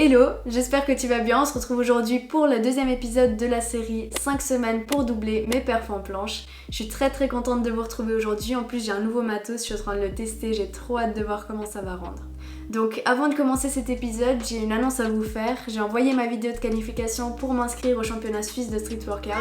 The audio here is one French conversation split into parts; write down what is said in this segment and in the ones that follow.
Hello, j'espère que tu vas bien. On se retrouve aujourd'hui pour le deuxième épisode de la série 5 semaines pour doubler mes perfs en planche. Je suis très contente de vous retrouver aujourd'hui. En plus j'ai un nouveau matos, je suis en train de le tester, j'ai trop hâte de voir comment ça va rendre. Donc avant de commencer cet épisode, j'ai une annonce à vous faire. J'ai envoyé ma vidéo de qualification pour m'inscrire au championnat suisse de street workout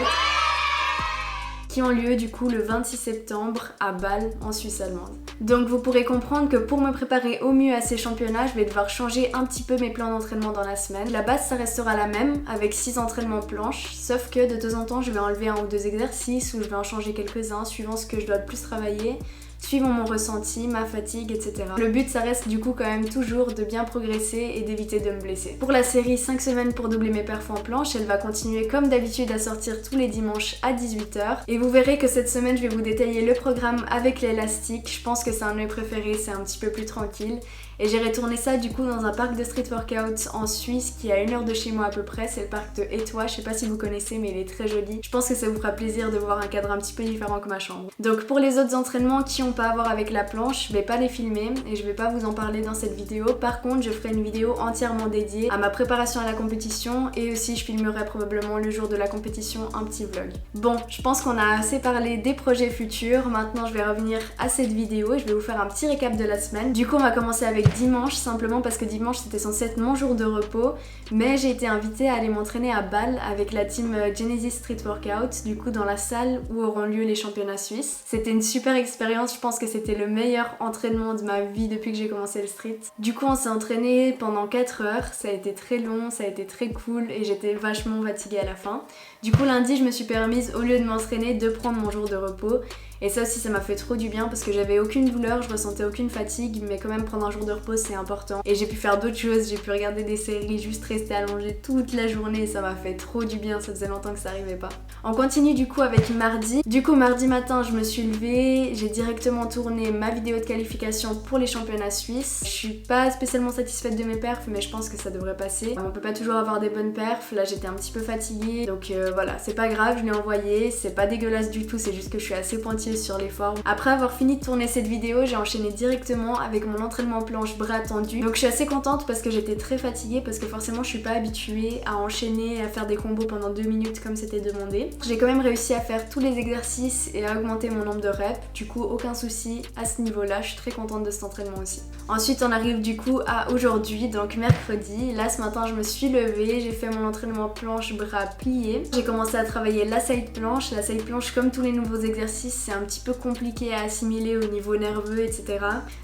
qui ont lieu du coup le 26 septembre à Bâle en Suisse allemande. Donc vous pourrez comprendre que pour me préparer au mieux à ces championnats, je vais devoir changer un petit peu mes plans d'entraînement dans la semaine. La base ça restera la même avec 6 entraînements planches, sauf que de temps en temps je vais enlever 1 ou 2 exercices ou je vais en changer quelques-uns suivant ce que je dois le plus travailler, suivant mon ressenti, ma fatigue, etc. Le but ça reste du coup quand même toujours de bien progresser et d'éviter de me blesser. Pour la série 5 semaines pour doubler mes perfs en planche, elle va continuer comme d'habitude à sortir tous les dimanches à 18h. Et vous verrez que cette semaine je vais vous détailler le programme avec l'élastique. Je pense que c'est un de mes préférés, c'est un petit peu plus tranquille. Et j'ai retourné ça du coup dans un parc de street workout en Suisse qui est à 1 heure de chez moi à peu près, c'est le parc de Étoile, je sais pas si vous connaissez mais il est très joli. Je pense que ça vous fera plaisir de voir un cadre un petit peu différent que ma chambre. Donc pour les autres entraînements qui n'ont pas à voir avec la planche, je vais pas les filmer et je vais pas vous en parler dans cette vidéo. Par contre je ferai une vidéo entièrement dédiée à ma préparation à la compétition et aussi je filmerai probablement le jour de la compétition un petit vlog. Bon, je pense qu'on a assez parlé des projets futurs, maintenant je vais revenir à cette vidéo et je vais vous faire un petit récap de la semaine. Du coup on va commencer avec dimanche, simplement parce que dimanche c'était censé être mon jour de repos, mais j'ai été invitée à aller m'entraîner à Bâle avec la team Genesis Street Workout, du coup dans la salle où auront lieu les championnats suisses. C'était une super expérience, je pense que c'était le meilleur entraînement de ma vie depuis que j'ai commencé le street. Du coup on s'est entraîné pendant 4 heures, ça a été très long, ça a été très cool et j'étais vachement fatiguée à la fin. Du coup lundi je me suis permise au lieu de m'entraîner de prendre mon jour de repos. Et ça aussi ça m'a fait trop du bien parce que j'avais aucune douleur, je ressentais aucune fatigue, mais quand même prendre un jour de repos c'est important. Et j'ai pu faire d'autres choses, j'ai pu regarder des séries, juste rester allongée toute la journée et ça m'a fait trop du bien, ça faisait longtemps que ça arrivait pas. On continue du coup avec mardi. Du coup mardi matin je me suis levée, j'ai directement tourné ma vidéo de qualification pour les championnats suisses. Je suis pas spécialement satisfaite de mes perfs mais je pense que ça devrait passer. On peut pas toujours avoir des bonnes perfs, là j'étais un petit peu fatiguée donc voilà, c'est pas grave, je l'ai envoyé, c'est pas dégueulasse du tout, c'est juste que je suis assez pointilleuse sur les formes. Après avoir fini de tourner cette vidéo, j'ai enchaîné directement avec mon entraînement planche bras tendu. Donc je suis assez contente parce que j'étais très fatiguée parce que forcément je suis pas habituée à enchaîner, à faire des combos pendant 2 minutes comme c'était demandé. J'ai quand même réussi à faire tous les exercices et à augmenter mon nombre de reps. Du coup aucun souci à ce niveau-là, je suis très contente de cet entraînement aussi. Ensuite on arrive du coup à aujourd'hui, donc mercredi. Là ce matin je me suis levée, j'ai fait mon entraînement planche bras plié. J'ai commencé à travailler la side planche. La side planche comme tous les nouveaux exercices c'est un petit peu compliqué à assimiler au niveau nerveux, etc.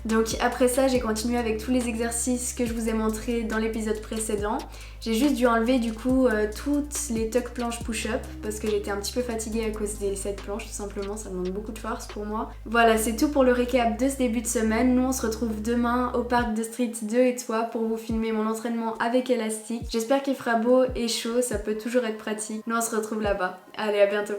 Donc après ça, j'ai continué avec tous les exercices que je vous ai montrés dans l'épisode précédent. J'ai juste dû enlever du coup toutes les tuck planches push-up parce que j'étais un petit peu fatiguée à cause des 7 planches tout simplement, ça demande beaucoup de force pour moi. Voilà, c'est tout pour le récap de ce début de semaine. Nous on se retrouve demain au parc de Street de Étoile pour vous filmer mon entraînement avec élastique. J'espère qu'il fera beau et chaud, ça peut toujours être pratique. Nous on se retrouve là-bas. Allez, à bientôt.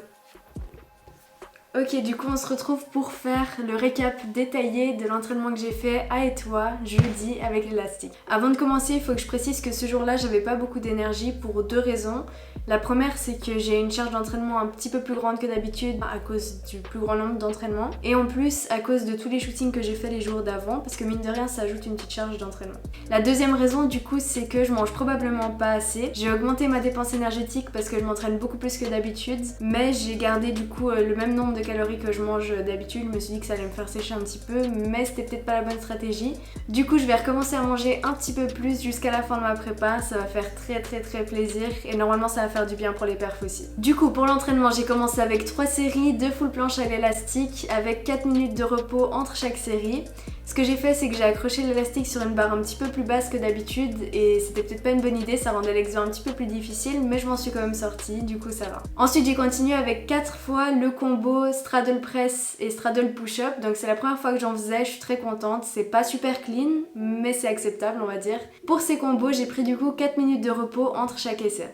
Ok, du coup on se retrouve pour faire le récap détaillé de l'entraînement que j'ai fait à Étoile jeudi avec l'élastique. Avant de commencer, il faut que je précise que ce jour-là j'avais pas beaucoup d'énergie pour 2 raisons. La première c'est que j'ai une charge d'entraînement un petit peu plus grande que d'habitude à cause du plus grand nombre d'entraînements et en plus à cause de tous les shootings que j'ai fait les jours d'avant parce que mine de rien ça ajoute une petite charge d'entraînement. La deuxième raison du coup c'est que je mange probablement pas assez. J'ai augmenté ma dépense énergétique parce que je m'entraîne beaucoup plus que d'habitude mais j'ai gardé du coup le même nombre de calories que je mange d'habitude. Je me suis dit que ça allait me faire sécher un petit peu mais c'était peut-être pas la bonne stratégie. Du coup je vais recommencer à manger un petit peu plus jusqu'à la fin de ma prépa, ça va faire très plaisir et normalement ça va faire du bien pour les perfs aussi. Du coup pour l'entraînement j'ai commencé avec 3 séries de full planche à l'élastique avec 4 minutes de repos entre chaque série. Ce que j'ai fait c'est que j'ai accroché l'élastique sur une barre un petit peu plus basse que d'habitude et c'était peut-être pas une bonne idée, ça rendait l'exo un petit peu plus difficile mais je m'en suis quand même sortie, du coup ça va. Ensuite j'ai continué avec 4 fois le combo straddle press et straddle push-up, donc c'est la première fois que j'en faisais, je suis très contente, c'est pas super clean mais c'est acceptable on va dire. Pour ces combos j'ai pris du coup 4 minutes de repos entre chaque essai.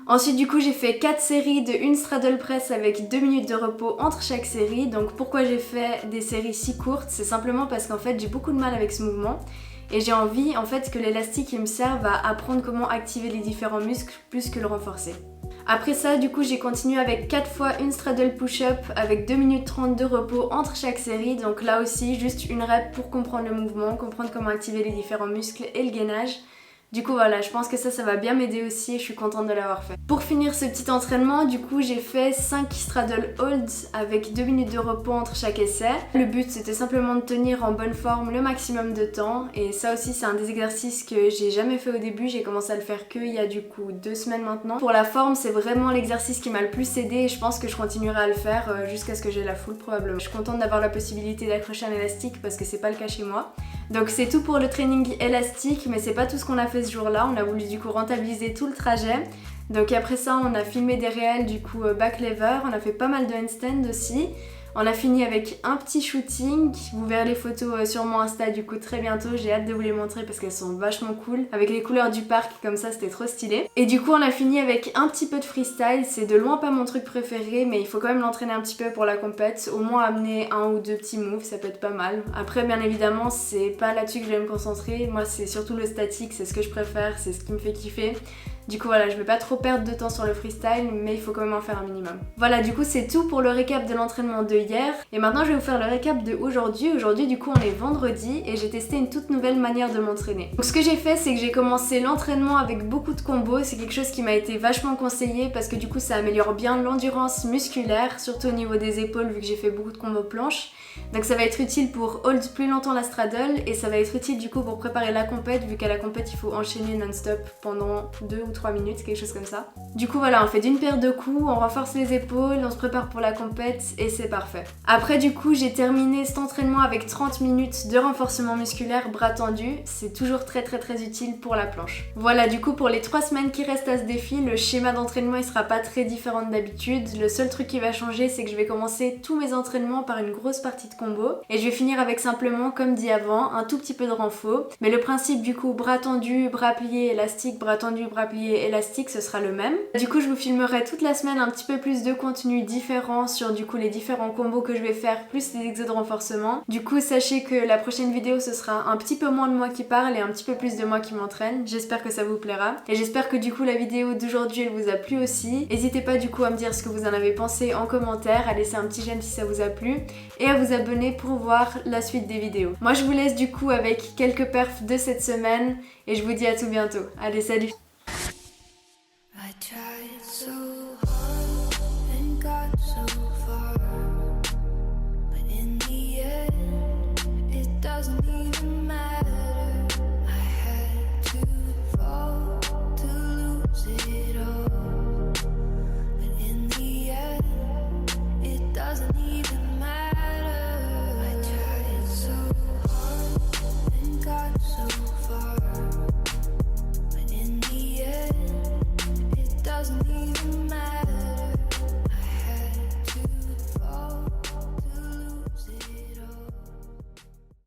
Ensuite du coup j'ai fait 4 séries de 1 straddle press avec 2 minutes de repos entre chaque série. Donc pourquoi j'ai fait des séries si courtes? C'est simplement parce qu'en fait j'ai beaucoup de mal avec ce mouvement et j'ai envie en fait que l'élastique il me serve à apprendre comment activer les différents muscles plus que le renforcer. Après ça du coup j'ai continué avec 4 fois une straddle push-up avec 2 minutes 30 de repos entre chaque série. Donc là aussi juste une rep pour comprendre le mouvement, comprendre comment activer les différents muscles et le gainage. Du coup voilà, je pense que ça va bien m'aider aussi et je suis contente de l'avoir fait. Pour finir ce petit entraînement, du coup j'ai fait 5 straddle holds avec 2 minutes de repos entre chaque essai. Le but c'était simplement de tenir en bonne forme le maximum de temps et ça aussi c'est un des exercices que j'ai jamais fait au début, j'ai commencé à le faire il y a du coup 2 semaines maintenant. Pour la forme c'est vraiment l'exercice qui m'a le plus aidé et je pense que je continuerai à le faire jusqu'à ce que j'ai la full probablement. Je suis contente d'avoir la possibilité d'accrocher un élastique parce que c'est pas le cas chez moi. Donc c'est tout pour le training élastique, mais c'est pas tout ce qu'on a fait ce jour-là, on a voulu du coup rentabiliser tout le trajet. Donc après ça on a filmé des réels du coup back lever, on a fait pas mal de handstand aussi. On a fini avec un petit shooting, vous verrez les photos sur mon Insta du coup très bientôt, j'ai hâte de vous les montrer parce qu'elles sont vachement cool. Avec les couleurs du parc comme ça c'était trop stylé. Et du coup on a fini avec un petit peu de freestyle, c'est de loin pas mon truc préféré mais il faut quand même l'entraîner un petit peu pour la compète, au moins amener un ou deux petits moves, ça peut être pas mal. Après bien évidemment c'est pas là-dessus que je vais me concentrer, moi c'est surtout le statique, c'est ce que je préfère, c'est ce qui me fait kiffer. Du coup voilà, je vais pas trop perdre de temps sur le freestyle, mais il faut quand même en faire un minimum. Voilà, du coup c'est tout pour le récap de l'entraînement de hier. Et maintenant je vais vous faire le récap de aujourd'hui. Aujourd'hui du coup on est vendredi et j'ai testé une toute nouvelle manière de m'entraîner. Donc ce que j'ai fait c'est que j'ai commencé l'entraînement avec beaucoup de combos. C'est quelque chose qui m'a été vachement conseillé parce que du coup ça améliore bien l'endurance musculaire, surtout au niveau des épaules vu que j'ai fait beaucoup de combos planches. Donc ça va être utile pour hold plus longtemps la straddle et ça va être utile du coup pour préparer la compète vu qu'à la compète il faut enchaîner non-stop pendant 2 ou 3 minutes, quelque chose comme ça. Du coup voilà, on fait d'une paire de coups, on renforce les épaules, on se prépare pour la compète et c'est parfait. Après du coup j'ai terminé cet entraînement avec 30 minutes de renforcement musculaire bras tendus, c'est toujours très utile pour la planche. Voilà, du coup pour les 3 semaines qui restent à ce défi, le schéma d'entraînement il sera pas très différent d'habitude. Le seul truc qui va changer c'est que je vais commencer tous mes entraînements par une grosse partie de combo et je vais finir avec simplement, comme dit avant, un tout petit peu de renfort. Mais le principe du coup bras tendus, bras pliés, élastique, bras tendus, bras pliés, élastique, ce sera le même. Du coup je vous filmerai toute la semaine un petit peu plus de contenu différent sur du coup les différents combos que je vais faire plus les exos de renforcement. Du coup sachez que la prochaine vidéo ce sera un petit peu moins de moi qui parle et un petit peu plus de moi qui m'entraîne. J'espère que ça vous plaira et j'espère que du coup la vidéo d'aujourd'hui elle vous a plu aussi. N'hésitez pas du coup à me dire ce que vous en avez pensé en commentaire, à laisser un petit j'aime si ça vous a plu et à vous abonner pour voir la suite des vidéos. Moi je vous laisse du coup avec quelques perfs de cette semaine et je vous dis à tout bientôt. Allez salut! I tried so hard and got so far, but in the end, it doesn't even matter. I had to fall to lose it all, but in the end, it doesn't even matter. I tried so hard and got so far, but in the end, doesn't even